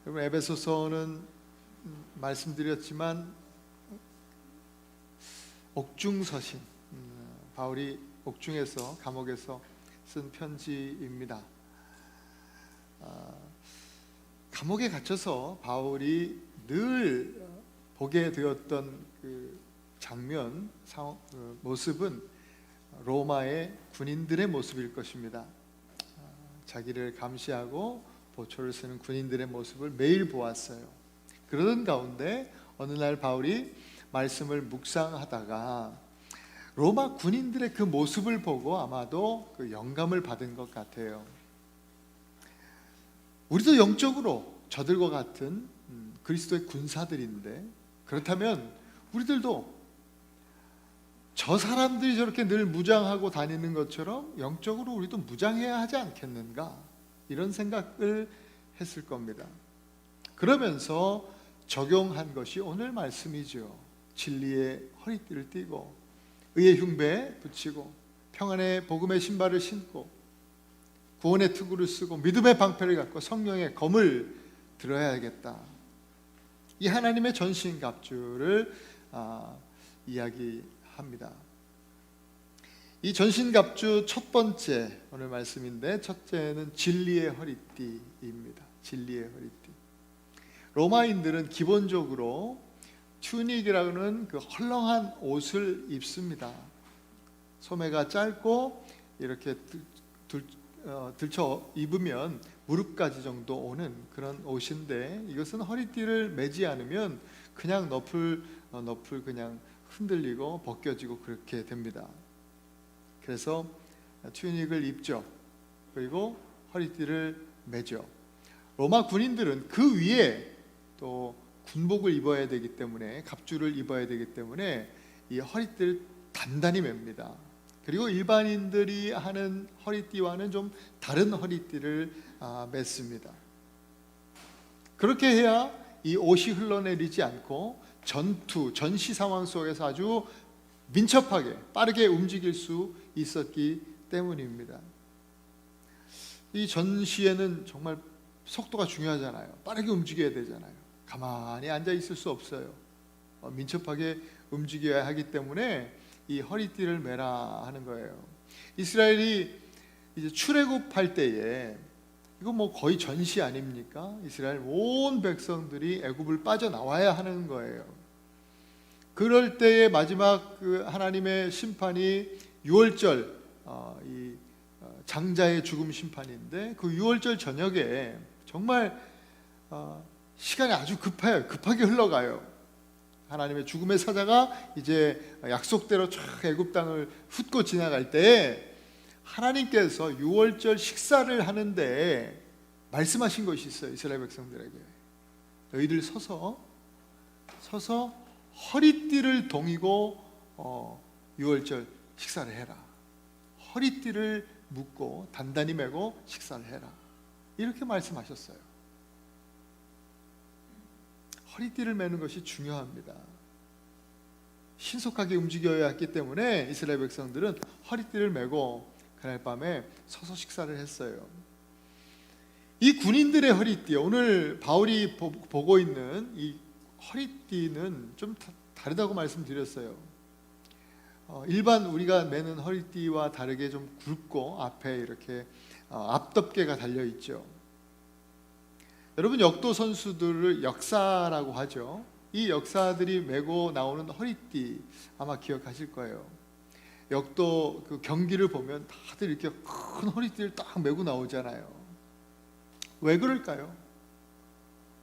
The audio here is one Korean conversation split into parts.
여러분, 에베소서는 말씀드렸지만 옥중서신, 바울이 옥중에서, 감옥에서 쓴 편지입니다. 감옥에 갇혀서 바울이 늘 보게 되었던 그 장면, 모습은 로마의 군인들의 모습일 것입니다. 자기를 감시하고 보초를 쓰는 군인들의 모습을 매일 보았어요. 그러던 가운데 어느 날 바울이 말씀을 묵상하다가 로마 군인들의 그 모습을 보고 아마도 그 영감을 받은 것 같아요. 우리도 영적으로 저들과 같은 그리스도의 군사들인데, 그렇다면 우리들도 저 사람들이 저렇게 늘 무장하고 다니는 것처럼 영적으로 우리도 무장해야 하지 않겠는가, 이런 생각을 했을 겁니다. 그러면서 적용한 것이 오늘 말씀이죠. 진리의 허리띠를 띠고 의의 흉배에 붙이고 평안의 복음의 신발을 신고 구원의 투구를 쓰고 믿음의 방패를 갖고 성령의 검을 들어야겠다. 이 하나님의 전신갑주를 이야기합니다. 이 전신갑주 첫 번째 오늘 말씀인데, 첫째는 진리의 허리띠입니다. 진리의 허리띠. 로마인들은 기본적으로 튜닉이라는 그 헐렁한 옷을 입습니다. 소매가 짧고 이렇게 들쳐 입으면 무릎까지 정도 오는 그런 옷인데, 이것은 허리띠를 매지 않으면 그냥 너풀 그냥 흔들리고 벗겨지고 그렇게 됩니다. 그래서 튜닉을 입죠. 그리고 허리띠를 매죠. 로마 군인들은 그 위에 또 군복을 입어야 되기 때문에, 갑주를 입어야 되기 때문에 이 허리띠를 단단히 맵니다. 그리고 일반인들이 하는 허리띠와는 좀 다른 허리띠를 맸습니다. 그렇게 해야 이 옷이 흘러내리지 않고 전시 상황 속에서 아주 민첩하게 빠르게 움직일 수 있었기 때문입니다. 이 전시에는 정말 속도가 중요하잖아요. 빠르게 움직여야 되잖아요. 가만히 앉아 있을 수 없어요. 민첩하게 움직여야 하기 때문에 이 허리띠를 매라 하는 거예요. 이스라엘이 이제 출애굽할 때에, 이거 뭐 거의 전시 아닙니까? 이스라엘 온 백성들이 애굽을 빠져나와야 하는 거예요. 그럴 때의 마지막 그 하나님의 심판이 유월절, 장자의 죽음 심판인데, 그 유월절 저녁에 정말 시간이 아주 급하게 흘러가요. 하나님의 죽음의 사자가 이제 약속대로 쫙 애굽 땅을 훑고 지나갈 때 하나님께서 유월절 식사를 하는데 말씀하신 것이 있어요. 이스라엘 백성들에게 너희들 서서 허리띠를 동이고 유월절 식사를 해라. 허리띠를 묶고 단단히 매고 식사를 해라. 이렇게 말씀하셨어요. 허리띠를 매는 것이 중요합니다. 신속하게 움직여야 했기 때문에 이스라엘 백성들은 허리띠를 매고 그날 밤에 서서 식사를 했어요. 이 군인들의 허리띠, 오늘 바울이 보고 있는 이 허리띠는 좀 다르다고 말씀드렸어요. 일반 우리가 매는 허리띠와 다르게 좀 굵고 앞에 이렇게 앞덮개가 달려있죠. 여러분, 역도 선수들을 역사라고 하죠. 이 역사들이 메고 나오는 허리띠 아마 기억하실 거예요. 역도 그 경기를 보면 다들 이렇게 큰 허리띠를 딱 메고 나오잖아요. 왜 그럴까요?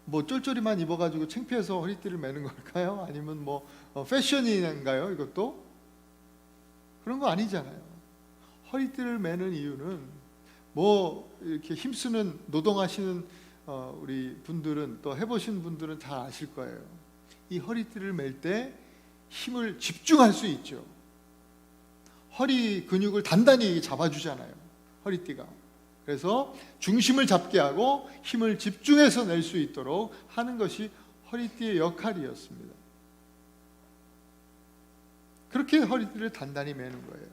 뭐 쫄쫄이만 입어가지고 창피해서 허리띠를 매는 걸까요? 아니면 뭐 패션인가요? 이것도? 그런 거 아니잖아요. 허리띠를 매는 이유는 뭐 이렇게 힘쓰는 노동하시는 우리 분들은, 또 해보신 분들은 잘 아실 거예요. 이 허리띠를 맬 때 힘을 집중할 수 있죠. 허리 근육을 단단히 잡아주잖아요, 허리띠가. 그래서 중심을 잡게 하고 힘을 집중해서 낼 수 있도록 하는 것이 허리띠의 역할이었습니다. 그렇게 허리띠를 단단히 매는 거예요.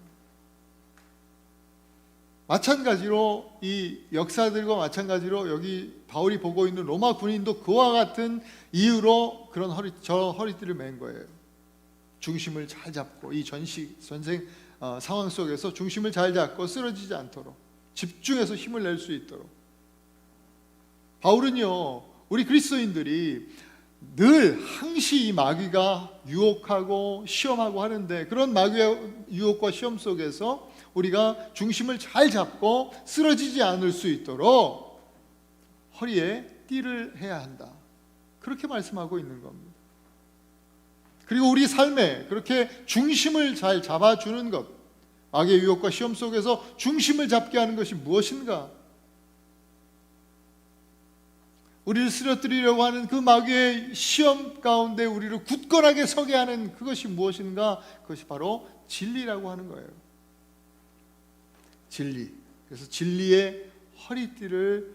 마찬가지로 이 역사들과 마찬가지로 여기 바울이 보고 있는 로마 군인도 그와 같은 이유로 그런 허리띠를 맨 거예요. 중심을 잘 잡고 이 전생 상황 속에서 중심을 잘 잡고 쓰러지지 않도록 집중해서 힘을 낼 수 있도록. 바울은요, 우리 그리스도인들이 늘 항시 이 마귀가 유혹하고 시험하고 하는데, 그런 마귀의 유혹과 시험 속에서 우리가 중심을 잘 잡고 쓰러지지 않을 수 있도록 허리에 띠를 해야 한다, 그렇게 말씀하고 있는 겁니다. 그리고 우리 삶에 그렇게 중심을 잘 잡아주는 것, 마귀의 유혹과 시험 속에서 중심을 잡게 하는 것이 무엇인가? 우리를 쓰러뜨리려고 하는 그 마귀의 시험 가운데 우리를 굳건하게 서게 하는 그것이 무엇인가? 그것이 바로 진리라고 하는 거예요. 진리. 그래서 진리의 허리띠를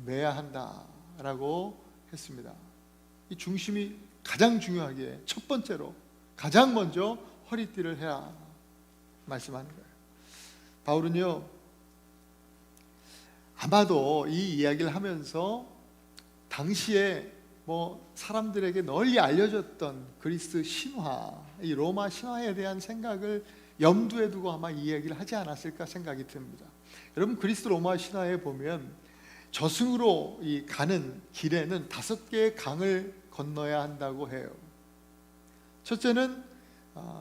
매야 한다라고 했습니다. 이 중심이 가장 중요하게 첫 번째로 가장 먼저 허리띠를 해야 말씀하는 거예요. 바울은요, 아마도 이 이야기를 하면서 당시에 사람들에게 널리 알려졌던 그리스 신화, 이 로마 신화에 대한 생각을 염두에 두고 아마 이 이야기를 하지 않았을까 생각이 듭니다. 여러분, 그리스 로마 신화에 보면 저승으로 가는 길에는 5개의 강을 건너야 한다고 해요. 첫째는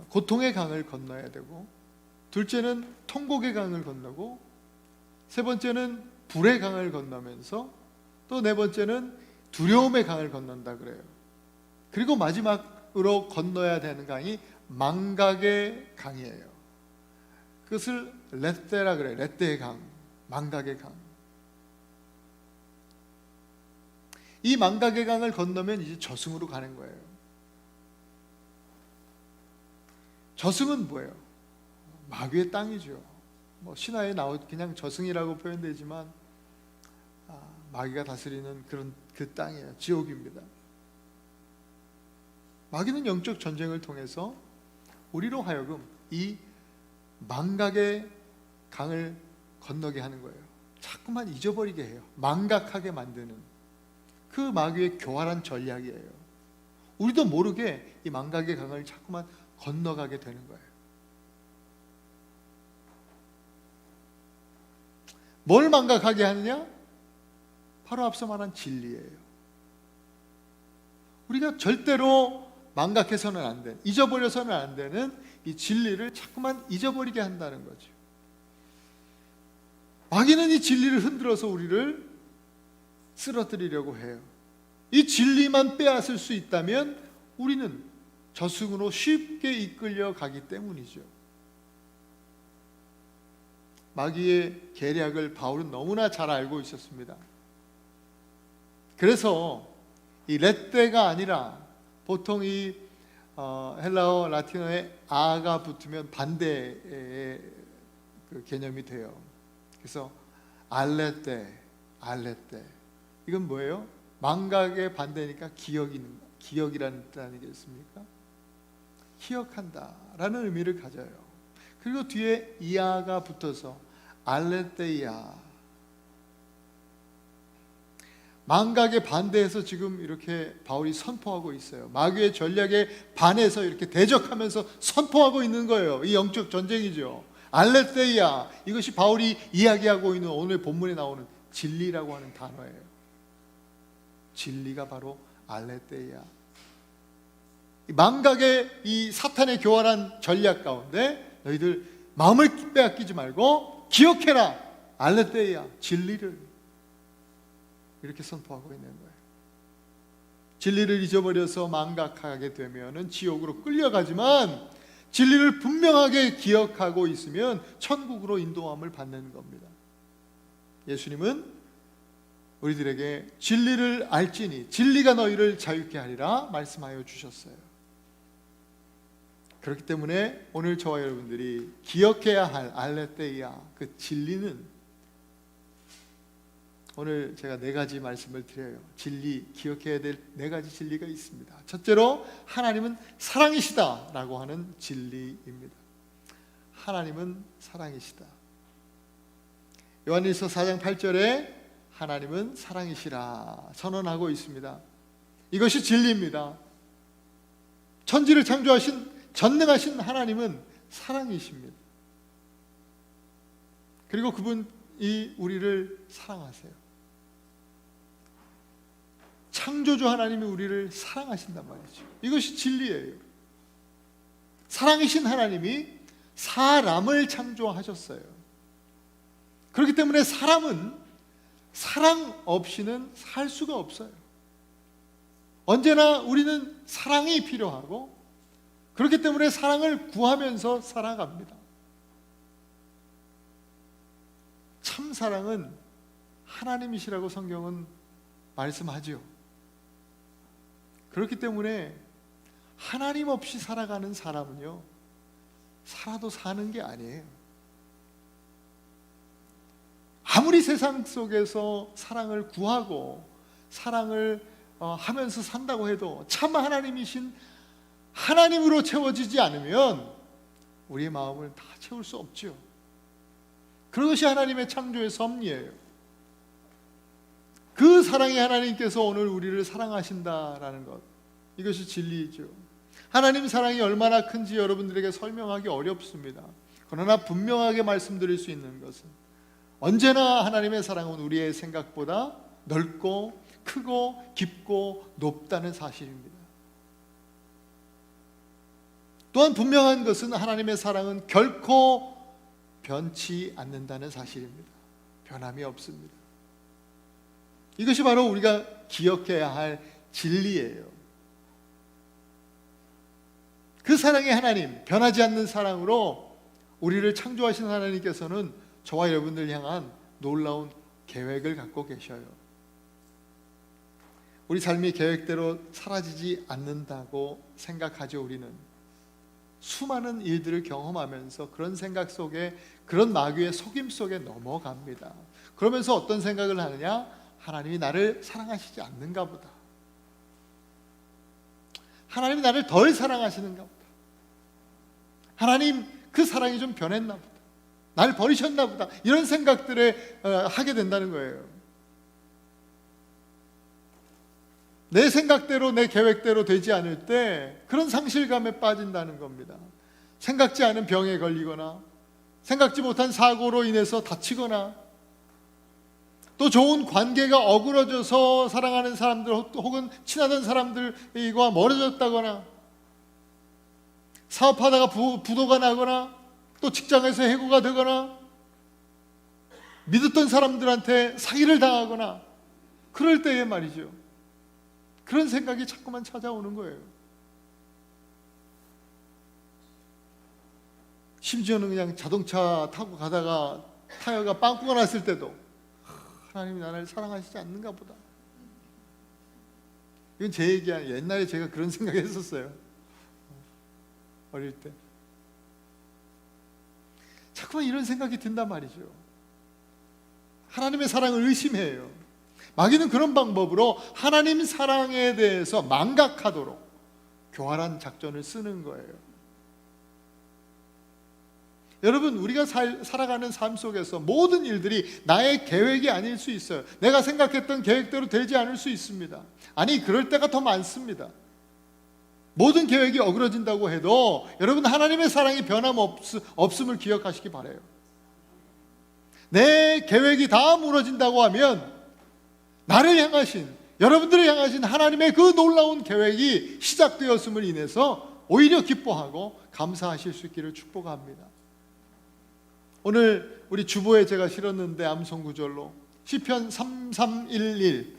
고통의 강을 건너야 되고, 둘째는 통곡의 강을 건너고, 세 번째는 불의 강을 건너면서, 또 네 번째는 두려움의 강을 건넌다 그래요. 그리고 마지막으로 건너야 되는 강이 망각의 강이에요. 그것을 레떼라 그래요. 레떼의 강, 망각의 강. 이 망각의 강을 건너면 이제 저승으로 가는 거예요. 저승은 뭐예요? 마귀의 땅이죠. 신화에 그냥 저승이라고 표현되지만 마귀가 다스리는 그 땅이에요. 지옥입니다. 마귀는 영적 전쟁을 통해서 우리로 하여금 이 망각의 강을 건너게 하는 거예요. 자꾸만 잊어버리게 해요. 망각하게 만드는 그 마귀의 교활한 전략이에요. 우리도 모르게 이 망각의 강을 자꾸만 건너가게 되는 거예요. 뭘 망각하게 하느냐? 바로 앞서 말한 진리예요. 우리가 절대로 망각해서는 안 되는, 잊어버려서는 안 되는 이 진리를 자꾸만 잊어버리게 한다는 거죠. 마귀는 이 진리를 흔들어서 우리를 쓰러뜨리려고 해요. 이 진리만 빼앗을 수 있다면 우리는 저승으로 쉽게 이끌려 가기 때문이죠. 마귀의 계략을 바울은 너무나 잘 알고 있었습니다. 그래서 이 레떼가 아니라 보통 이 헬라어 라틴어에 아가 붙으면 반대의 그 개념이 돼요. 그래서 알레떼 이건 뭐예요? 망각의 반대니까 기억이라는 뜻 아니겠습니까? 기억한다라는 의미를 가져요. 그리고 뒤에 이아가 붙어서 알레테이아, 망각의 반대해서 지금 이렇게 바울이 선포하고 있어요. 마귀의 전략에 반해서 이렇게 대적하면서 선포하고 있는 거예요. 이 영적 전쟁이죠. 알레테이아, 이것이 바울이 이야기하고 있는 오늘 본문에 나오는 진리라고 하는 단어예요. 진리가 바로 알레테이아. 망각의 이 사탄의 교활한 전략 가운데 너희들 마음을 빼앗기지 말고 기억해라, 알레테이아, 진리를 이렇게 선포하고 있는 거예요. 진리를 잊어버려서 망각하게 되면 지옥으로 끌려가지만 진리를 분명하게 기억하고 있으면 천국으로 인도함을 받는 겁니다. 예수님은 우리들에게 진리를 알지니 진리가 너희를 자유케 하리라 말씀하여 주셨어요. 그렇기 때문에 오늘 저와 여러분들이 기억해야 할 알레테이아, 그 진리는, 오늘 제가 4가지 말씀을 드려요. 진리, 기억해야 될 4가지 진리가 있습니다. 첫째로 하나님은 사랑이시다 라고 하는 진리입니다. 하나님은 사랑이시다. 요한일서 4장 8절에 하나님은 사랑이시라 선언하고 있습니다. 이것이 진리입니다. 천지를 창조하신 전능하신 하나님은 사랑이십니다. 그리고 그분이 우리를 사랑하세요. 창조주 하나님이 우리를 사랑하신단 말이죠. 이것이 진리예요. 사랑이신 하나님이 사람을 창조하셨어요. 그렇기 때문에 사람은 사랑 없이는 살 수가 없어요. 언제나 우리는 사랑이 필요하고, 그렇기 때문에 사랑을 구하면서 살아갑니다. 참 사랑은 하나님이시라고 성경은 말씀하지요. 그렇기 때문에 하나님 없이 살아가는 사람은요, 살아도 사는 게 아니에요. 아무리 세상 속에서 사랑을 구하고 사랑을 하면서 산다고 해도 참 하나님이신 하나님으로 채워지지 않으면 우리의 마음을 다 채울 수 없죠. 그것이 하나님의 창조의 섭리예요. 그 사랑의 하나님께서 오늘 우리를 사랑하신다라는 것, 이것이 진리이죠. 하나님 사랑이 얼마나 큰지 여러분들에게 설명하기 어렵습니다. 그러나 분명하게 말씀드릴 수 있는 것은 언제나 하나님의 사랑은 우리의 생각보다 넓고 크고 깊고 높다는 사실입니다. 또한 분명한 것은 하나님의 사랑은 결코 변치 않는다는 사실입니다. 변함이 없습니다. 이것이 바로 우리가 기억해야 할 진리예요. 그 사랑의 하나님, 변하지 않는 사랑으로 우리를 창조하신 하나님께서는 저와 여러분들 향한 놀라운 계획을 갖고 계셔요. 우리 삶이 계획대로 사라지지 않는다고 생각하죠. 우리는 수많은 일들을 경험하면서 그런 생각 속에, 그런 마귀의 속임 속에 넘어갑니다. 그러면서 어떤 생각을 하느냐? 하나님이 나를 사랑하시지 않는가 보다. 하나님이 나를 덜 사랑하시는가 보다. 하나님 그 사랑이 좀 변했나 보다. 날 버리셨나 보다. 이런 생각들을 하게 된다는 거예요. 내 생각대로, 내 계획대로 되지 않을 때 그런 상실감에 빠진다는 겁니다. 생각지 않은 병에 걸리거나 생각지 못한 사고로 인해서 다치거나, 또 좋은 관계가 어그러져서 사랑하는 사람들 혹은 친하던 사람들과 멀어졌다거나, 사업하다가 부도가 나거나, 또 직장에서 해고가 되거나, 믿었던 사람들한테 사기를 당하거나, 그럴 때에 말이죠, 그런 생각이 자꾸만 찾아오는 거예요. 심지어는 그냥 자동차 타고 가다가 타이어가 빵꾸가 났을 때도 하나님이 나를 사랑하시지 않는가 보다. 이건 제 얘기 아니에요. 옛날에 제가 그런 생각을 했었어요. 어릴 때 자꾸만 이런 생각이 든단 말이죠. 하나님의 사랑을 의심해요. 마귀는 그런 방법으로 하나님 사랑에 대해서 망각하도록 교활한 작전을 쓰는 거예요. 여러분, 우리가 살아가는 삶 속에서 모든 일들이 나의 계획이 아닐 수 있어요. 내가 생각했던 계획대로 되지 않을 수 있습니다. 아니, 그럴 때가 더 많습니다. 모든 계획이 어그러진다고 해도 여러분, 하나님의 사랑이 변함없음을 기억하시기 바라요. 내 계획이 다 무너진다고 하면 나를 향하신, 여러분들을 향하신 하나님의 그 놀라운 계획이 시작되었음을 인해서 오히려 기뻐하고 감사하실 수 있기를 축복합니다. 오늘 우리 주보에 제가 실었는데 암송 구절로 시편 3311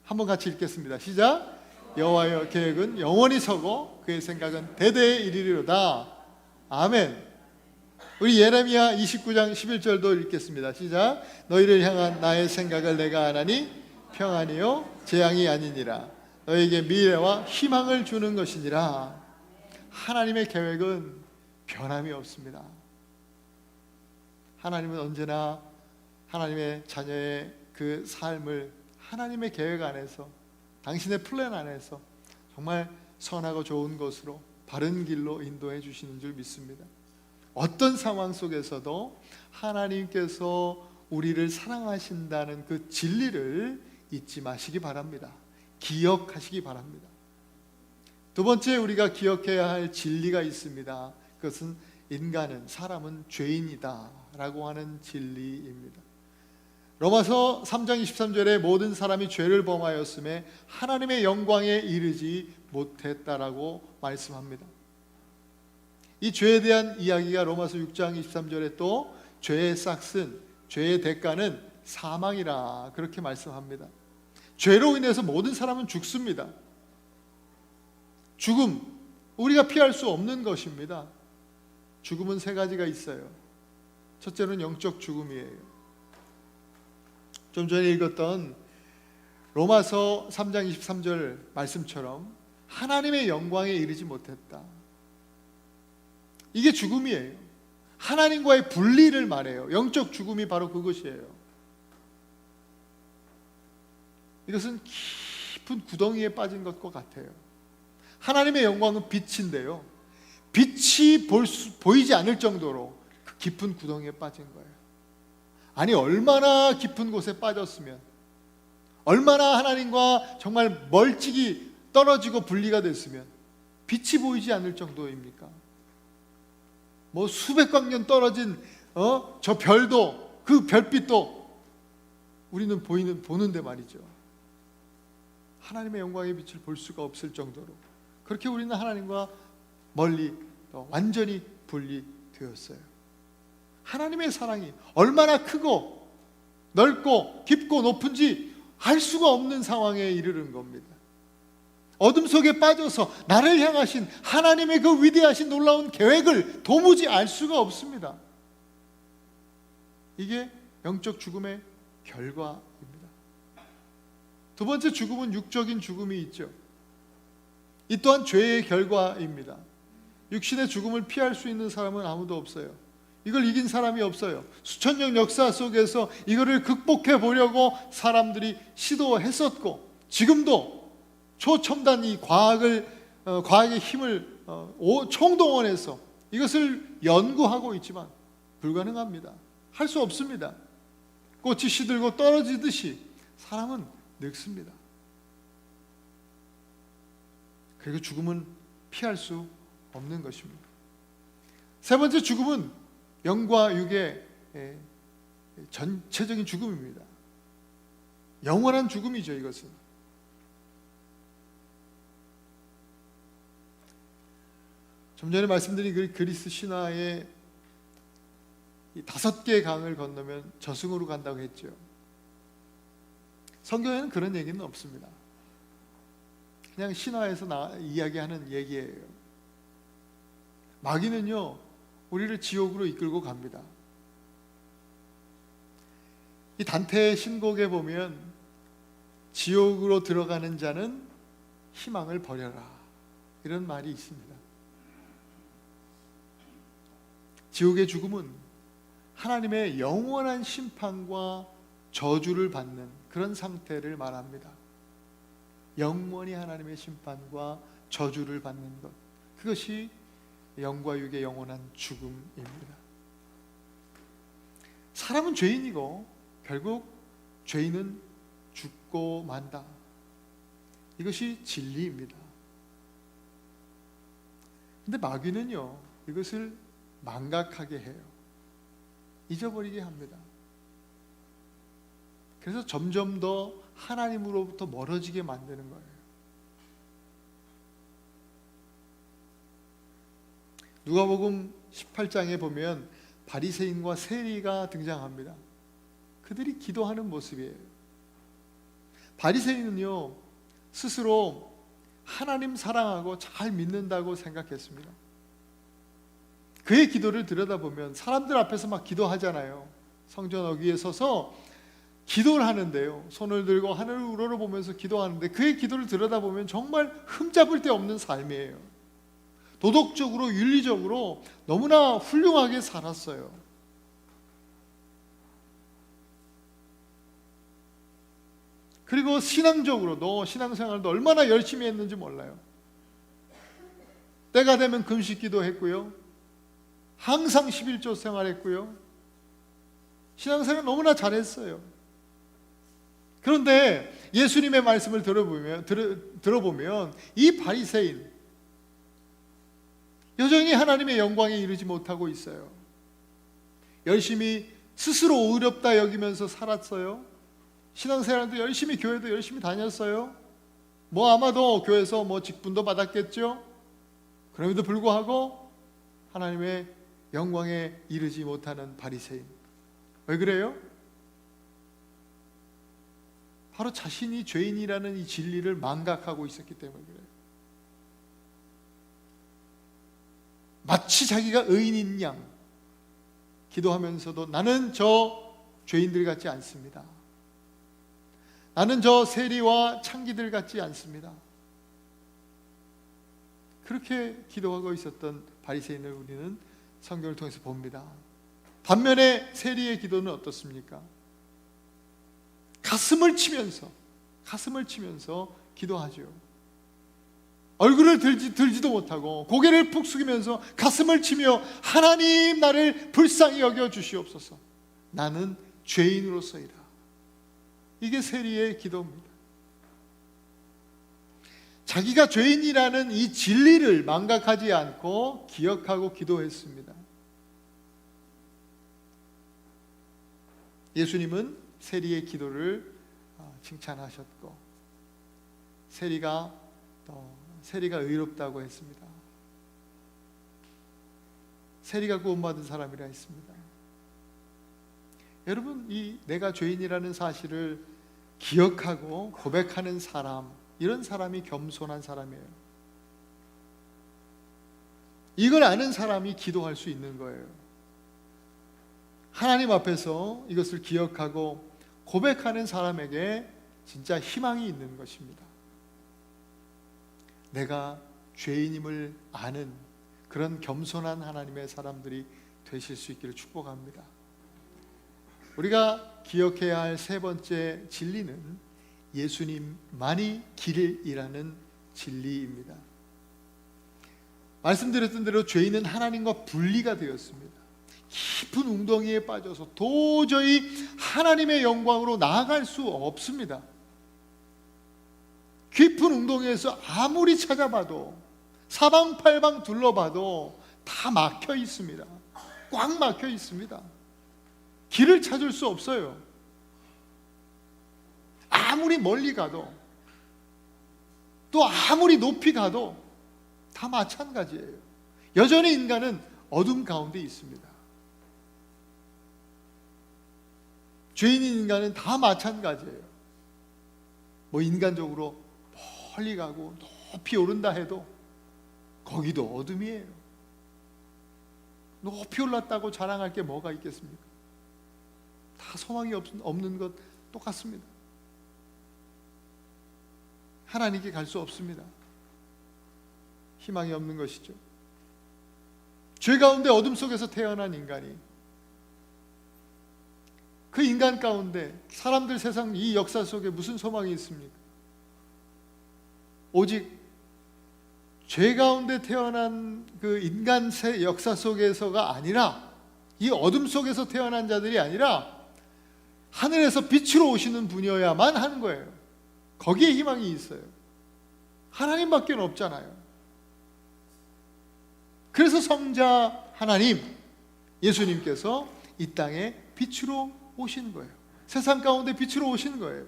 한번 같이 읽겠습니다. 시작. 여호와의 계획은 영원히 서고 그의 생각은 대대에 이르리로다. 아멘. 우리 예레미야 29장 11절도 읽겠습니다. 시작. 너희를 향한 나의 생각을 내가 아나니 평안이요 재앙이 아니니라. 너에게 미래와 희망을 주는 것이니라. 하나님의 계획은 변함이 없습니다. 하나님은 언제나 하나님의 자녀의 그 삶을 하나님의 계획 안에서, 당신의 플랜 안에서 정말 선하고 좋은 것으로 바른 길로 인도해 주시는 줄 믿습니다. 어떤 상황 속에서도 하나님께서 우리를 사랑하신다는 그 진리를 잊지 마시기 바랍니다. 기억하시기 바랍니다. 두 번째 우리가 기억해야 할 진리가 있습니다. 그것은 사람은 죄인이다 라고 하는 진리입니다. 로마서 3장 23절에 모든 사람이 죄를 범하였음에 하나님의 영광에 이르지 못했다라고 말씀합니다. 이 죄에 대한 이야기가 로마서 6장 23절에 또 죄의 싹슨, 죄의 대가는 사망이라 그렇게 말씀합니다. 죄로 인해서 모든 사람은 죽습니다. 죽음, 우리가 피할 수 없는 것입니다. 죽음은 세 가지가 있어요. 첫째는 영적 죽음이에요. 좀 전에 읽었던 로마서 3장 23절 말씀처럼 하나님의 영광에 이르지 못했다. 이게 죽음이에요. 하나님과의 분리를 말해요. 영적 죽음이 바로 그것이에요. 이것은 깊은 구덩이에 빠진 것과 같아요. 하나님의 영광은 빛인데요, 빛이 보이지 않을 정도로 그 깊은 구덩이에 빠진 거예요. 아니, 얼마나 깊은 곳에 빠졌으면, 얼마나 하나님과 정말 멀찍이 떨어지고 분리가 됐으면 빛이 보이지 않을 정도입니까? 뭐 수백 광년 떨어진 저 별도, 그 별빛도 우리는 보는데 말이죠. 하나님의 영광의 빛을 볼 수가 없을 정도로 그렇게 우리는 하나님과 멀리 완전히 분리되었어요. 하나님의 사랑이 얼마나 크고 넓고 깊고 높은지 알 수가 없는 상황에 이르는 겁니다. 어둠 속에 빠져서 나를 향하신 하나님의 그 위대하신 놀라운 계획을 도무지 알 수가 없습니다. 이게 영적 죽음의 결과입니다. 두 번째 죽음은 육적인 죽음이 있죠. 이 또한 죄의 결과입니다. 육신의 죽음을 피할 수 있는 사람은 아무도 없어요. 이걸 이긴 사람이 없어요. 수천 년 역사 속에서 이거를 극복해 보려고 사람들이 시도했었고, 지금도 초첨단 이 과학의 힘을 총동원해서 이것을 연구하고 있지만 불가능합니다. 할 수 없습니다. 꽃이 시들고 떨어지듯이 사람은 늙습니다. 그리고 죽음은 피할 수 없는 것입니다. 세 번째 죽음은 영과 육의 전체적인 죽음입니다. 영원한 죽음이죠. 이것은 좀 전에 말씀드린 그 그리스 신화의 이 5개의 강을 건너면 저승으로 간다고 했죠. 성경에는 그런 얘기는 없습니다. 그냥 신화에서 이야기하는 얘기예요. 마귀는요, 우리를 지옥으로 이끌고 갑니다. 이 단테의 신곡에 보면 지옥으로 들어가는 자는 희망을 버려라, 이런 말이 있습니다. 지옥의 죽음은 하나님의 영원한 심판과 저주를 받는 그런 상태를 말합니다. 영원히 하나님의 심판과 저주를 받는 것, 그것이 영과 육의 영원한 죽음입니다. 사람은 죄인이고 결국 죄인은 죽고 만다. 이것이 진리입니다. 근데 마귀는요, 이것을 망각하게 해요. 잊어버리게 합니다. 그래서 점점 더 하나님으로부터 멀어지게 만드는 거예요. 누가복음 18장에 보면 바리새인과 세리가 등장합니다. 그들이 기도하는 모습이에요. 바리새인은요, 스스로 하나님 사랑하고 잘 믿는다고 생각했습니다. 그의 기도를 들여다보면 사람들 앞에서 막 기도하잖아요. 성전 어귀에 서서 기도를 하는데요, 손을 들고 하늘을 우러러보면서 기도하는데 그의 기도를 들여다보면 정말 흠잡을 데 없는 삶이에요. 도덕적으로 윤리적으로 너무나 훌륭하게 살았어요. 그리고 신앙적으로도, 신앙생활도 얼마나 열심히 했는지 몰라요. 때가 되면 금식 기도했고요, 항상 11조 생활했고요, 신앙생활 너무나 잘했어요. 그런데 예수님의 말씀을 들어보면 이 바리새인 여전히 하나님의 영광에 이르지 못하고 있어요. 열심히 스스로 의롭다 여기면서 살았어요. 신앙생활도 열심히, 교회도 열심히 다녔어요. 아마도 교회에서 직분도 받았겠죠. 그럼에도 불구하고 하나님의 영광에 이르지 못하는 바리새인. 왜 그래요? 바로 자신이 죄인이라는 이 진리를 망각하고 있었기 때문에 그래요. 마치 자기가 의인인 양 기도하면서도 나는 저 죄인들 같지 않습니다. 나는 저 세리와 창기들 같지 않습니다. 그렇게 기도하고 있었던 바리새인을 우리는 성경을 통해서 봅니다. 반면에 세리의 기도는 어떻습니까? 가슴을 치면서 기도하죠. 얼굴을 들지도 못하고 고개를 푹 숙이면서 가슴을 치며 하나님 나를 불쌍히 여겨 주시옵소서. 나는 죄인으로서이다. 이게 세리의 기도입니다. 자기가 죄인이라는 이 진리를 망각하지 않고 기억하고 기도했습니다. 예수님은 세리의 기도를 칭찬하셨고 세리가 의롭다고 했습니다. 세리가 구원받은 사람이라 했습니다. 여러분, 이 내가 죄인이라는 사실을 기억하고 고백하는 사람, 이런 사람이 겸손한 사람이에요. 이걸 아는 사람이 기도할 수 있는 거예요. 하나님 앞에서 이것을 기억하고 고백하는 사람에게 진짜 희망이 있는 것입니다. 내가 죄인임을 아는 그런 겸손한 하나님의 사람들이 되실 수 있기를 축복합니다. 우리가 기억해야 할 세 번째 진리는 예수님만이 길이라는 진리입니다. 말씀드렸던 대로 죄인은 하나님과 분리가 되었습니다. 깊은 웅덩이에 빠져서 도저히 하나님의 영광으로 나아갈 수 없습니다. 깊은 웅덩이에서 아무리 찾아봐도 사방팔방 둘러봐도 다 막혀 있습니다. 꽉 막혀 있습니다. 길을 찾을 수 없어요. 아무리 멀리 가도 또 아무리 높이 가도 다 마찬가지예요. 여전히 인간은 어둠 가운데 있습니다. 죄인인 인간은 다 마찬가지예요. 인간적으로 멀리 가고 높이 오른다 해도 거기도 어둠이에요. 높이 올랐다고 자랑할 게 뭐가 있겠습니까? 다 소망이 없는 것 똑같습니다. 하나님께 갈 수 없습니다. 희망이 없는 것이죠. 죄 가운데 어둠 속에서 태어난 인간이 그 인간 가운데 사람들 세상 이 역사 속에 무슨 소망이 있습니까? 오직 죄 가운데 태어난 그 인간 역사 속에서가 아니라 이 어둠 속에서 태어난 자들이 아니라 하늘에서 빛으로 오시는 분이어야만 하는 거예요. 거기에 희망이 있어요. 하나님밖에 없잖아요. 그래서 성자 하나님 예수님께서 이 땅에 빛으로 오신 거예요. 세상 가운데 빛으로 오신 거예요.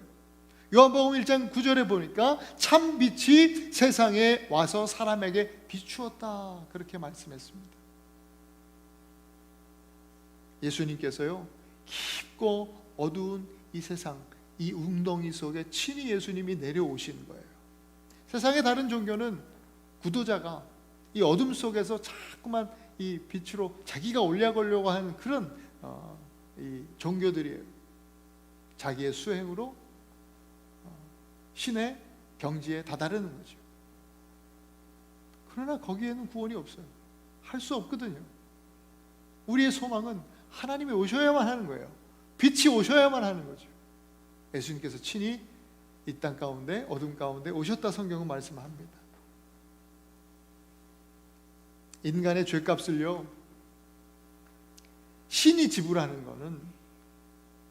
요한복음 1장 9절에 보니까 참 빛이 세상에 와서 사람에게 비추었다, 그렇게 말씀했습니다. 예수님께서요, 깊고 어두운 이 세상, 이 웅덩이 속에 친히 예수님이 내려오신 거예요. 세상의 다른 종교는 구도자가 이 어둠 속에서 자꾸만 이 빛으로 자기가 올라가려고 하는 그런 이 종교들이에요. 자기의 수행으로 신의 경지에 다다르는 거죠. 그러나 거기에는 구원이 없어요. 할 수 없거든요. 우리의 소망은 하나님이 오셔야만 하는 거예요. 빛이 오셔야만 하는 거죠. 예수님께서 친히 이 땅 가운데 어둠 가운데 오셨다 성경은 말씀합니다. 인간의 죄값을요 신이 지불하는 것은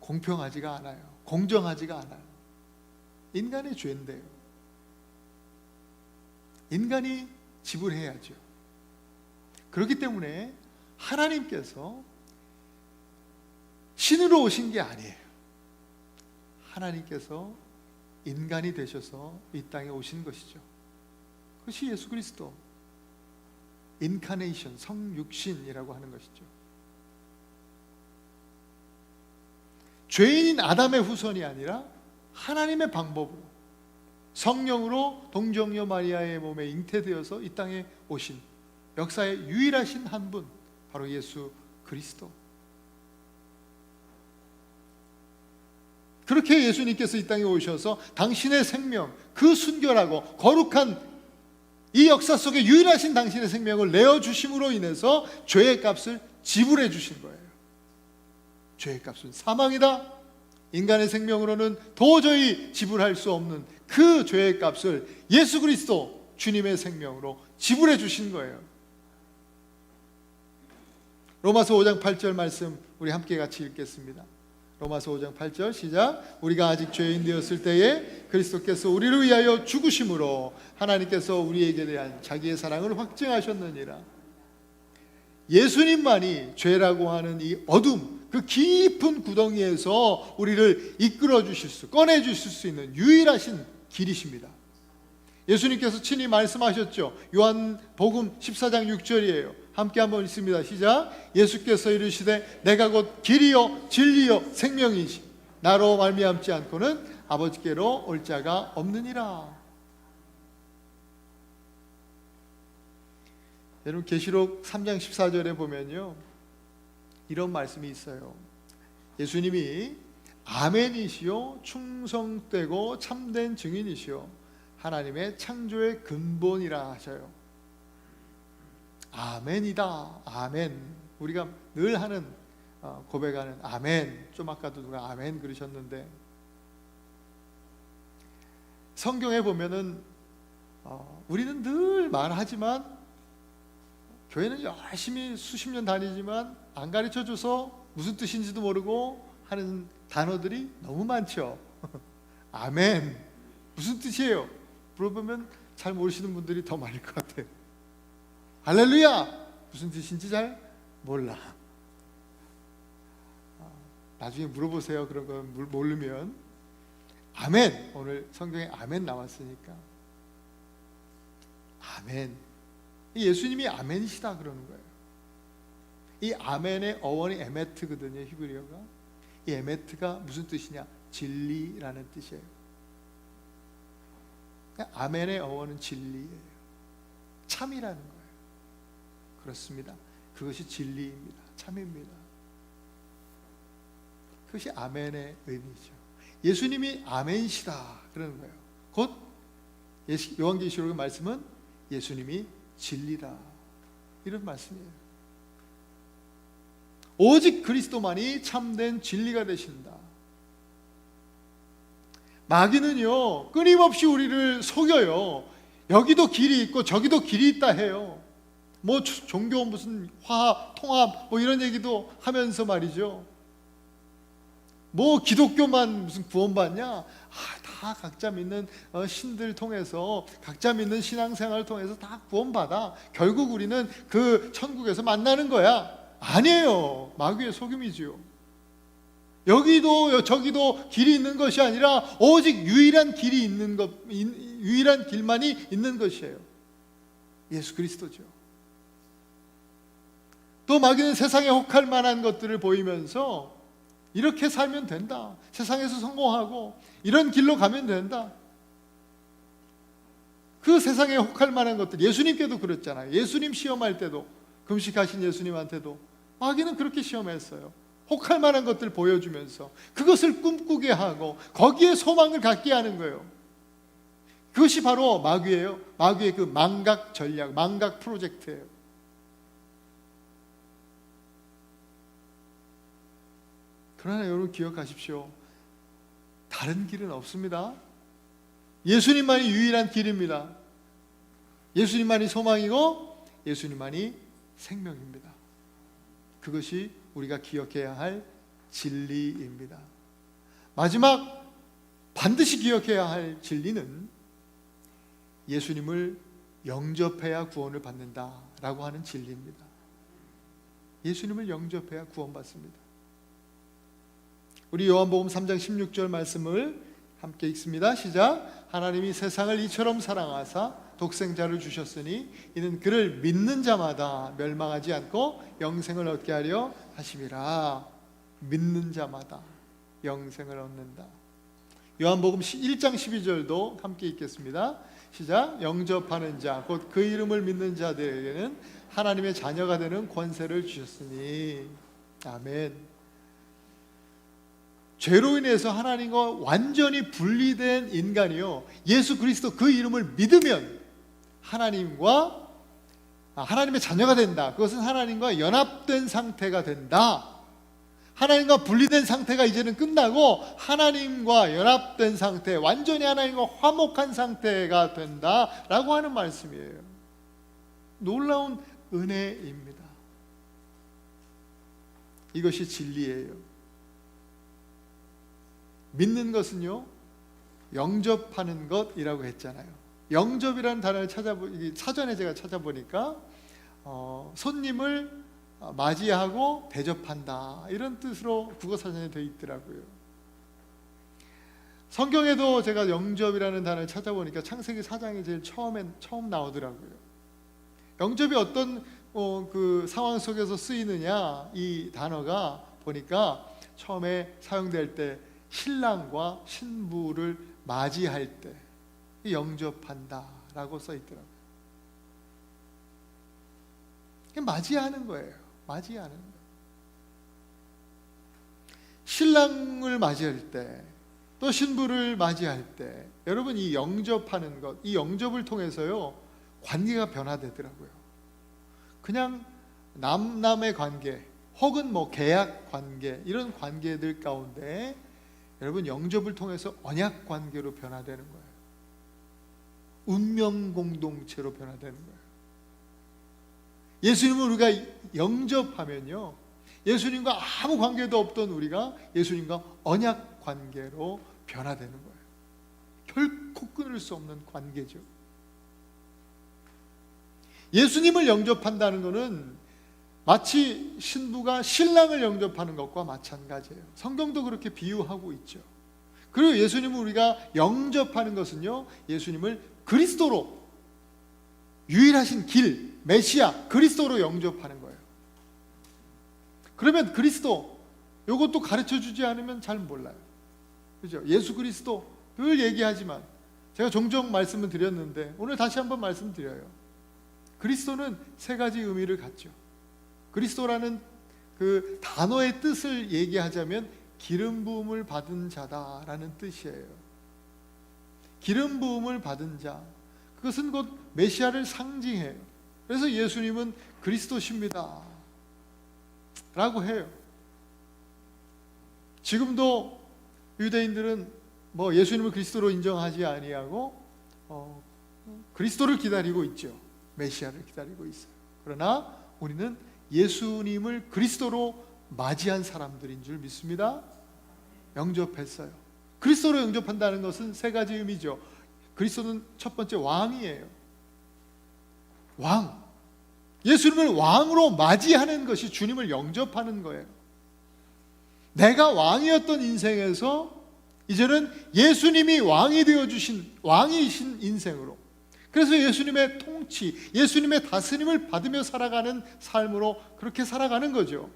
공평하지가 않아요. 공정하지가 않아요. 인간의 죄인데요. 인간이 지불해야죠. 그렇기 때문에 하나님께서 신으로 오신 게 아니에요. 하나님께서 인간이 되셔서 이 땅에 오신 것이죠. 그것이 예수 그리스도, 인카네이션, 성육신이라고 하는 것이죠. 죄인인 아담의 후손이 아니라 하나님의 방법으로 성령으로 동정녀 마리아의 몸에 잉태되어서 이 땅에 오신 역사의 유일하신 한 분, 바로 예수 그리스도. 그렇게 예수님께서 이 땅에 오셔서 당신의 생명, 그 순결하고 거룩한 이 역사 속에 유일하신 당신의 생명을 내어주심으로 인해서 죄의 값을 지불해 주신 거예요. 죄의 값은 사망이다. 인간의 생명으로는 도저히 지불할 수 없는 그 죄의 값을 예수 그리스도 주님의 생명으로 지불해 주신 거예요. 로마서 5장 8절 말씀 우리 함께 같이 읽겠습니다. 로마서 5장 8절 시작. 우리가 아직 죄인 되었을 때에 그리스도께서 우리를 위하여 죽으심으로 하나님께서 우리에게 대한 자기의 사랑을 확증하셨느니라. 예수님만이 죄라고 하는 이 어둠, 그 깊은 구덩이에서 우리를 이끌어 주실 수, 꺼내 주실 수 있는 유일하신 길이십니다. 예수님께서 친히 말씀하셨죠. 요한복음 14장 6절이에요. 함께 한번 읽습니다. 시작. 예수께서 이르시되 내가 곧 길이요 진리요 생명이지 나로 말미암지 않고는 아버지께로 올 자가 없느니라. 여러분 계시록 3장 14절에 보면요, 이런 말씀이 있어요. 예수님이 아멘이시요 충성되고 참된 증인이시요 하나님의 창조의 근본이라 하셔요. 아멘이다. 아멘. 우리가 늘 하는 고백하는 아멘. 좀 아까도 누가 아멘 그러셨는데, 성경에 보면은 우리는 늘 말하지만, 교회는 열심히 수십 년 다니지만 안 가르쳐줘서 무슨 뜻인지도 모르고 하는 단어들이 너무 많죠. 아멘 무슨 뜻이에요? 물어보면 잘 모르시는 분들이 더 많을 것 같아요. 할렐루야 무슨 뜻인지 잘 몰라. 나중에 물어보세요. 그런 거 모르면. 아멘, 오늘 성경에 아멘 나왔으니까 아멘. 예수님이 아멘이시다 그러는 거예요. 이 아멘의 어원이 에메트거든요. 히브리어가. 이 에메트가 무슨 뜻이냐? 진리라는 뜻이에요. 아멘의 어원은 진리예요. 참이라는 거예요. 그렇습니다. 그것이 진리입니다. 참입니다. 그것이 아멘의 의미죠. 예수님이 아멘이시다 그러는 거예요. 곧 요한계시록의 말씀은 예수님이 진리다 이런 말씀이에요. 오직 그리스도만이 참된 진리가 되신다. 마귀는요 끊임없이 우리를 속여요. 여기도 길이 있고 저기도 길이 있다 해요. 뭐 종교 무슨 화합 통합 뭐 이런 얘기도 하면서 말이죠. 뭐 기독교만 무슨 구원받냐? 다 각자 믿는 신들 통해서, 각자 믿는 신앙생활을 통해서 다 구원받아. 결국 우리는 그 천국에서 만나는 거야. 아니에요. 마귀의 속임이지요. 여기도 저기도 길이 있는 것이 아니라 오직 유일한 길이 있는 것, 유일한 길만이 있는 것이에요. 예수 그리스도죠. 또 마귀는 세상에 혹할 만한 것들을 보이면서 이렇게 살면 된다. 세상에서 성공하고 이런 길로 가면 된다. 그 세상에 혹할 만한 것들, 예수님께도 그랬잖아요. 예수님 시험할 때도, 금식하신 예수님한테도 마귀는 그렇게 시험했어요. 혹할 만한 것들 보여주면서 그것을 꿈꾸게 하고 거기에 소망을 갖게 하는 거예요. 그것이 바로 마귀예요. 마귀의 그 망각 전략, 망각 프로젝트예요. 그러나 여러분 기억하십시오. 다른 길은 없습니다. 예수님만이 유일한 길입니다. 예수님만이 소망이고 예수님만이 생명입니다. 그것이 우리가 기억해야 할 진리입니다. 마지막 반드시 기억해야 할 진리는 예수님을 영접해야 구원을 받는다라고 하는 진리입니다. 예수님을 영접해야 구원받습니다. 우리 요한복음 3장 16절 말씀을 함께 읽습니다. 시작. 하나님이 세상을 이처럼 사랑하사 독생자를 주셨으니 이는 그를 믿는 자마다 멸망하지 않고 영생을 얻게 하려 하심이라. 믿는 자마다 영생을 얻는다. 요한복음 1장 12절도 함께 읽겠습니다. 시작. 영접하는 자 곧 그 이름을 믿는 자들에게는 하나님의 자녀가 되는 권세를 주셨으니. 아멘. 죄로 인해서 하나님과 완전히 분리된 인간이요, 예수 그리스도 그 이름을 믿으면 하나님의 자녀가 된다. 그것은 하나님과 연합된 상태가 된다. 하나님과 분리된 상태가 이제는 끝나고 하나님과 연합된 상태, 완전히 하나님과 화목한 상태가 된다라고 하는 말씀이에요. 놀라운 은혜입니다. 이것이 진리예요. 믿는 것은요, 영접하는 것이라고 했잖아요. 영접이라는 단어를 사전에 제가 찾아보니까 손님을 맞이하고 대접한다, 이런 뜻으로 국어사전에 되어 있더라고요. 성경에도 제가 영접이라는 단어를 찾아보니까 창세기 4장이 제일 처음 나오더라고요. 영접이 어떤 그 상황 속에서 쓰이느냐, 이 단어가 보니까 처음에 사용될 때 신랑과 신부를 맞이할 때 영접한다라고 써 있더라고요. 맞이하는 거예요. 맞이하는 거예요. 신랑을 맞이할 때, 또 신부를 맞이할 때, 여러분, 이 영접하는 것, 이 영접을 통해서요, 관계가 변화되더라고요. 그냥 남남의 관계 혹은 계약 관계, 이런 관계들 가운데 여러분, 영접을 통해서 언약 관계로 변화되는 거예요. 운명 공동체로 변화되는 거예요. 예수님을 우리가 영접하면요, 예수님과 아무 관계도 없던 우리가 예수님과 언약 관계로 변화되는 거예요. 결코 끊을 수 없는 관계죠. 예수님을 영접한다는 것은 마치 신부가 신랑을 영접하는 것과 마찬가지예요. 성경도 그렇게 비유하고 있죠. 그리고 예수님을 우리가 영접하는 것은요, 예수님을 그리스도로, 유일하신 길, 메시아, 그리스도로 영접하는 거예요. 그러면 그리스도, 이것도 가르쳐주지 않으면 잘 몰라요. 그죠? 예수 그리스도 늘 얘기하지만 제가 종종 말씀을 드렸는데 오늘 다시 한번 말씀드려요. 그리스도는 세 가지 의미를 갖죠. 그리스도라는 그 단어의 뜻을 얘기하자면 기름 부음을 받은 자다라는 뜻이에요. 기름 부음을 받은 자, 그것은 곧 메시아를 상징해요. 그래서 예수님은 그리스도십니다 라고 해요. 지금도 유대인들은 예수님을 그리스도로 인정하지 아니하고 그리스도를 기다리고 있죠. 메시아를 기다리고 있어요. 그러나 우리는 예수님을 그리스도로 맞이한 사람들인 줄 믿습니다. 영접했어요. 그리스도로 영접한다는 것은 세 가지 의미죠. 그리스도는 첫 번째 왕이에요. 왕. 예수님을 왕으로 맞이하는 것이 주님을 영접하는 거예요. 내가 왕이었던 인생에서 이제는 예수님이 왕이 되어주신, 왕이신 인생으로, 그래서 예수님의 통치, 예수님의 다스림을 받으며 살아가는 삶으로 그렇게 살아가는 거죠.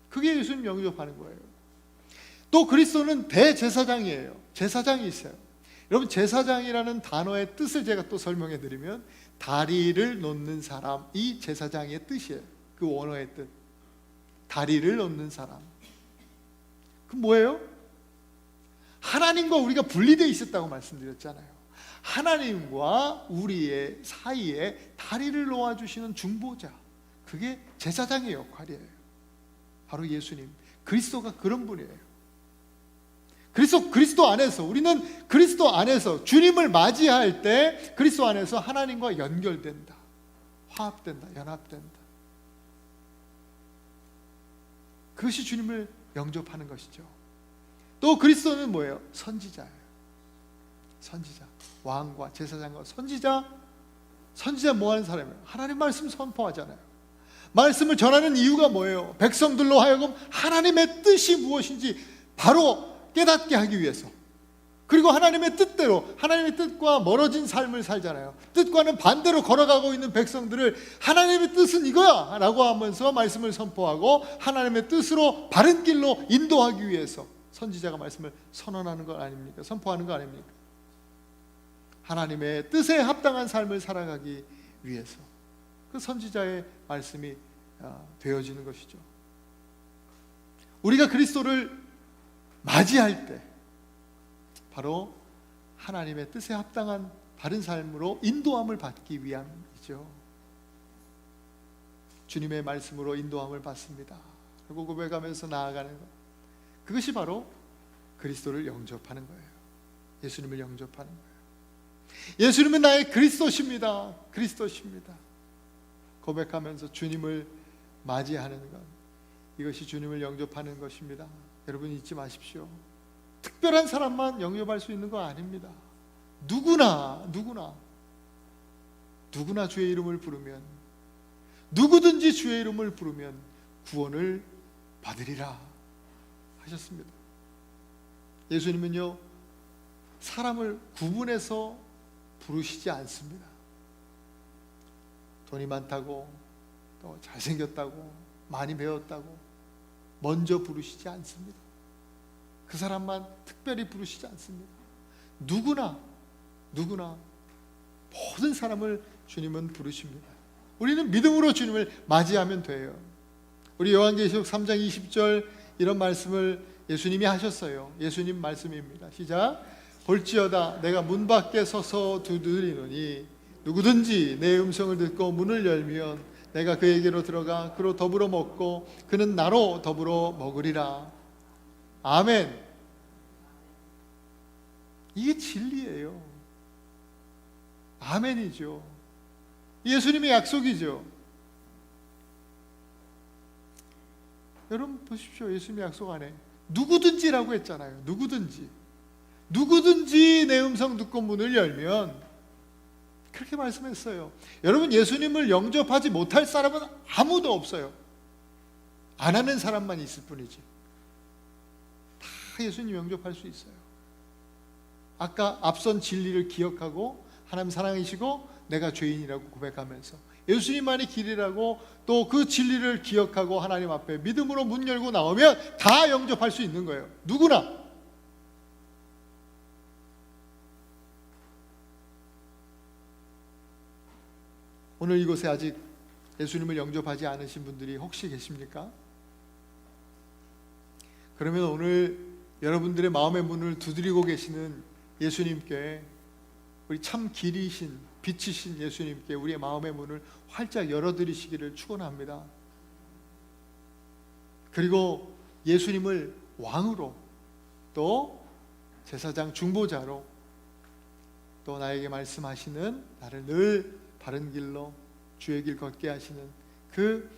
그게 예수님 영접하는 거예요. 또 그리스도는 대제사장이에요. 제사장이 있어요. 여러분, 제사장이라는 단어의 뜻을 제가 또 설명해 드리면 다리를 놓는 사람이 제사장의 뜻이에요. 그 원어의 뜻. 다리를 놓는 사람. 그 뭐예요? 하나님과 우리가 분리되어 있었다고 말씀드렸잖아요. 하나님과 우리의 사이에 다리를 놓아주시는 중보자, 그게 제사장의 역할이에요. 바로 예수님, 그리스도가 그런 분이에요. 그리스도 안에서, 우리는 그리스도 안에서 주님을 맞이할 때 그리스도 안에서 하나님과 연결된다, 화합된다, 연합된다. 그것이 주님을 영접하는 것이죠. 또 그리스도는 뭐예요? 선지자예요. 선지자. 왕과 제사장과 선지자 뭐 하는 사람이에요? 하나님 말씀 선포하잖아요. 말씀을 전하는 이유가 뭐예요? 백성들로 하여금 하나님의 뜻이 무엇인지 바로 깨닫게 하기 위해서. 그리고 하나님의 뜻대로, 하나님의 뜻과 멀어진 삶을 살잖아요. 뜻과는 반대로 걸어가고 있는 백성들을 하나님의 뜻은 이거야 라고 하면서 말씀을 선포하고 하나님의 뜻으로 바른 길로 인도하기 위해서 선지자가 말씀을 선언하는 것 아닙니까? 선포하는 것 아닙니까? 하나님의 뜻에 합당한 삶을 살아가기 위해서 그 선지자의 말씀이 되어지는 것이죠. 우리가 그리스도를 맞이할 때 바로 하나님의 뜻에 합당한 바른 삶으로 인도함을 받기 위함이죠. 주님의 말씀으로 인도함을 받습니다. 그리고 고백하면서 나아가는 것, 그것이 바로 그리스도를 영접하는 거예요. 예수님을 영접하는 거예요. 예수님은 나의 그리스도십니다. 그리스도십니다. 고백하면서 주님을 맞이하는 것, 이것이 주님을 영접하는 것입니다. 여러분 잊지 마십시오. 특별한 사람만 영접할 수 있는 거 아닙니다. 누구나 주의 이름을 부르면, 누구든지 주의 이름을 부르면 구원을 받으리라 하셨습니다. 예수님은요, 사람을 구분해서 부르시지 않습니다. 돈이 많다고, 또 잘생겼다고, 많이 배웠다고 먼저 부르시지 않습니다. 그 사람만 특별히 부르시지 않습니다. 누구나 모든 사람을 주님은 부르십니다. 우리는 믿음으로 주님을 맞이하면 돼요. 우리 요한계시록 3장 20절 이런 말씀을 예수님이 하셨어요. 예수님 말씀입니다. 시작. 볼지어다 내가 문 밖에 서서 두드리노니 누구든지 내 음성을 듣고 문을 열면 내가 그에게로 들어가 그로 더불어 먹고 그는 나로 더불어 먹으리라. 아멘. 이게 진리예요. 아멘이죠. 예수님의 약속이죠. 여러분 보십시오. 예수님의 약속 안에 누구든지라고 했잖아요. 누구든지 내 음성 듣고 문을 열면, 그렇게 말씀했어요. 여러분 예수님을 영접하지 못할 사람은 아무도 없어요. 안 하는 사람만 있을 뿐이지. 다 예수님 영접할 수 있어요. 아까 앞선 진리를 기억하고 하나님 사랑이시고 내가 죄인이라고 고백하면서 예수님만이 길이라고 또 그 진리를 기억하고 하나님 앞에 믿음으로 문 열고 나오면 다 영접할 수 있는 거예요. 누구나. 오늘 이곳에 아직 예수님을 영접하지 않으신 분들이 혹시 계십니까? 그러면 오늘 여러분들의 마음의 문을 두드리고 계시는 예수님께, 우리 참 길이신 빛이신 예수님께 우리의 마음의 문을 활짝 열어드리시기를 축원합니다. 그리고 예수님을 왕으로, 또 제사장 중보자로, 또 나에게 말씀하시는, 나를 늘 바른 길로 주의 길 걷게 하시는 그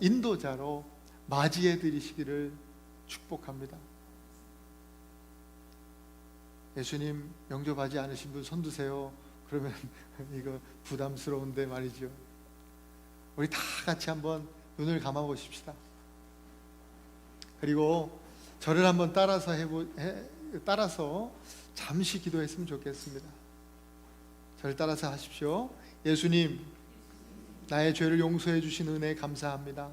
인도자로 맞이해 드리시기를 축복합니다. 예수님 영접하지 않으신 분 손 드세요. 그러면 이거 부담스러운데 말이죠. 우리 다 같이 한번 눈을 감아 보십시다. 그리고 저를 한번 따라서 잠시 기도했으면 좋겠습니다. 저를 따라서 하십시오. 예수님, 나의 죄를 용서해 주신 은혜에 감사합니다.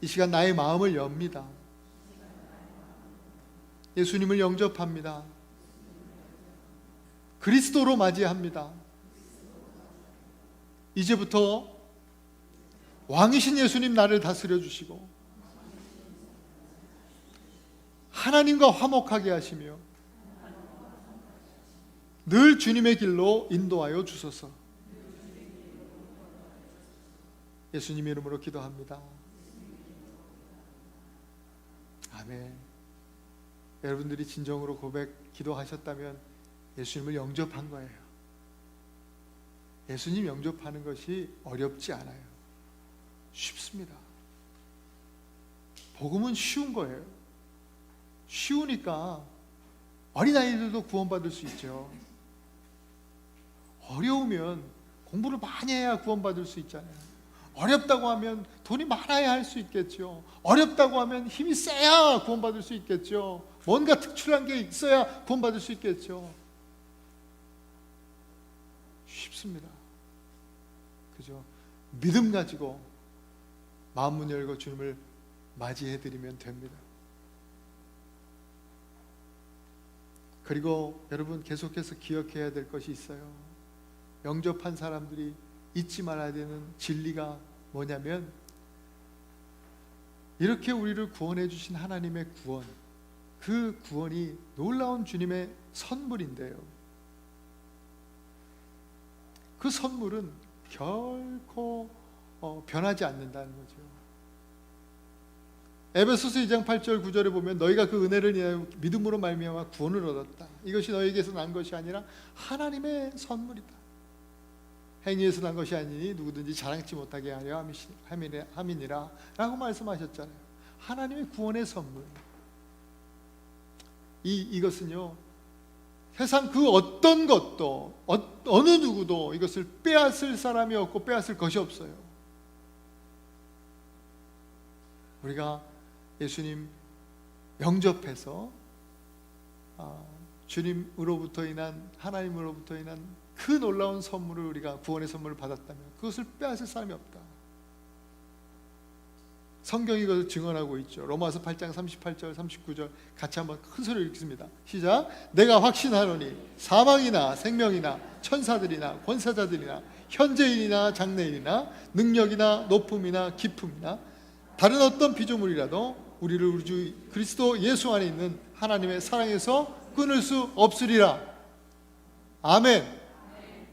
이 시간 나의 마음을 엽니다. 예수님을 영접합니다. 그리스도로 맞이합니다. 이제부터 왕이신 예수님 나를 다스려 주시고 하나님과 화목하게 하시며 늘 주님의 길로 인도하여 주소서. 예수님 이름으로 기도합니다. 아멘. 여러분들이 진정으로 기도하셨다면 예수님을 영접한 거예요. 예수님 영접하는 것이 어렵지 않아요. 쉽습니다. 복음은 쉬운 거예요. 쉬우니까 어린아이들도 구원받을 수 있죠. 어려우면 공부를 많이 해야 구원받을 수 있잖아요. 어렵다고 하면 돈이 많아야 할 수 있겠죠. 어렵다고 하면 힘이 세야 구원받을 수 있겠죠. 뭔가 특출한 게 있어야 구원받을 수 있겠죠. 쉽습니다. 그죠? 믿음 가지고 마음문 열고 주님을 맞이해드리면 됩니다. 그리고 여러분 계속해서 기억해야 될 것이 있어요. 영접한 사람들이 잊지 말아야 되는 진리가 뭐냐면, 이렇게 우리를 구원해 주신 하나님의 구원, 그 구원이 놀라운 주님의 선물인데요, 그 선물은 결코 변하지 않는다는 거죠. 에베소서 2장 8절 9절에 보면 너희가 그 은혜를 인하여 믿음으로 말미암아 구원을 얻었다. 이것이 너희에게서 난 것이 아니라 하나님의 선물이다. 행위에서 난 것이 아니니 누구든지 자랑치 못하게 하려 함이니라 라고 말씀하셨잖아요. 하나님의 구원의 선물. 이것은요, 세상 그 어떤 것도 어느 누구도 이것을 빼앗을 사람이 없고 빼앗을 것이 없어요. 우리가 예수님 영접해서 주님으로부터 인한, 하나님으로부터 인한 그 놀라운 선물을, 우리가 구원의 선물을 받았다면 그것을 빼앗을 사람이 없다. 성경이 그것을 증언하고 있죠. 로마서 8장 38절 39절 같이 한번 큰 소리로 읽습니다. 시작. 내가 확신하노니 사망이나 생명이나 천사들이나 권세자들이나 현재인이나 장래인이나 능력이나 높음이나 깊음이나 다른 어떤 피조물이라도 우리를 우리 주 그리스도 예수 안에 있는 하나님의 사랑에서 끊을 수 없으리라. 아멘.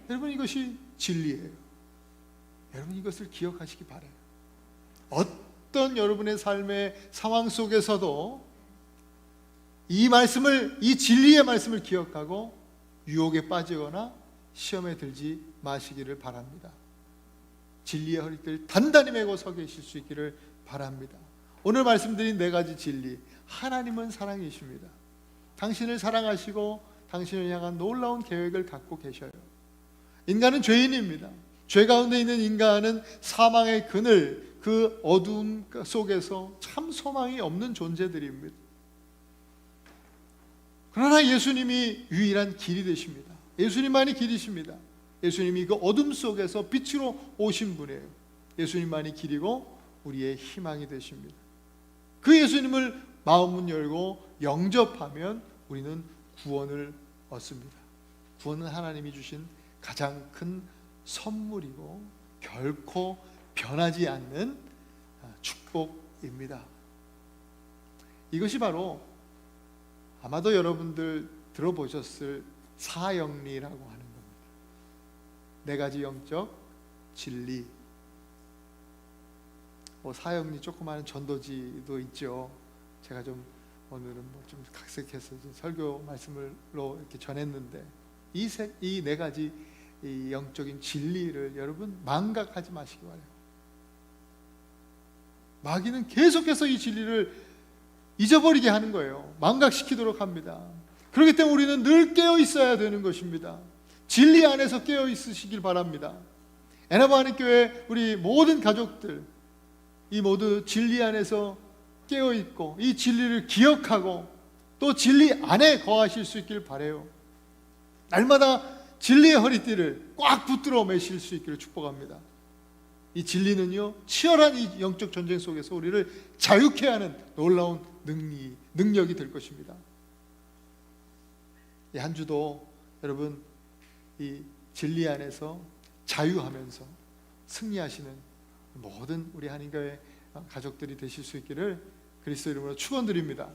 여러분, 이것이 진리예요. 여러분, 이것을 기억하시기 바라요. 어떤 여러분의 삶의 상황 속에서도 이 말씀을, 이 진리의 말씀을 기억하고 유혹에 빠지거나 시험에 들지 마시기를 바랍니다. 진리의 허리띠를 단단히 메고 서 계실 수 있기를 바랍니다. 오늘 말씀드린 4가지 진리, 하나님은 사랑이십니다. 당신을 사랑하시고 당신을 향한 놀라운 계획을 갖고 계셔요. 인간은 죄인입니다. 죄 가운데 있는 인간은 사망의 그늘, 그 어두움 속에서 참 소망이 없는 존재들입니다. 그러나 예수님이 유일한 길이 되십니다. 예수님만이 길이십니다. 예수님이 그 어둠 속에서 빛으로 오신 분이에요. 예수님만이 길이고 우리의 희망이 되십니다. 그 예수님을 마음문 열고 영접하면 우리는 구원을 얻습니다. 구원은 하나님이 주신 가장 큰 선물이고 결코 변하지 않는 축복입니다. 이것이 바로 아마도 여러분들 들어보셨을 사영리라고 하는 겁니다. 4가지 영적 진리. 사영리 조그마한 전도지도 있죠. 제가 좀 오늘은 좀 각색해서 설교 말씀으로 이렇게 전했는데, 이 4가지 이 영적인 진리를 여러분 망각하지 마시기 바라요. 마귀는 계속해서 이 진리를 잊어버리게 하는 거예요. 망각시키도록 합니다. 그렇기 때문에 우리는 늘 깨어 있어야 되는 것입니다. 진리 안에서 깨어 있으시길 바랍니다. 애나바하늘교회 우리 모든 가족들, 이 모두 진리 안에서 깨어 있고 이 진리를 기억하고 또 진리 안에 거하실 수 있길 바라요. 날마다 진리의 허리띠를 꽉 붙들어 매실 수 있기를 축복합니다. 이 진리는요, 치열한 이 영적 전쟁 속에서 우리를 자유케 하는 놀라운 능력이 될 것입니다. 이 한 주도 여러분 이 진리 안에서 자유하면서 승리하시는 모든 우리 한인교회 가족들이 되실 수 있기를 그리스도 이름으로 축원드립니다.